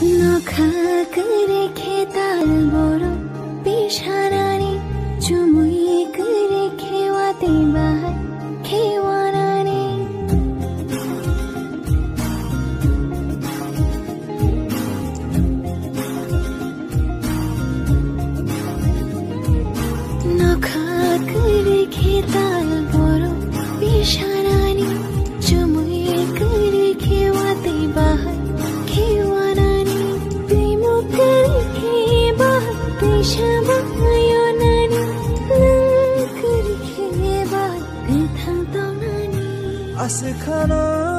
नखा करे खेताल बोरो पिशारानी चुमुई करे खेवाते बाहर खेवारानी नखा करे खेताल बोरो पिशारानी चुमुई करे खेवाते बाहर Asik kana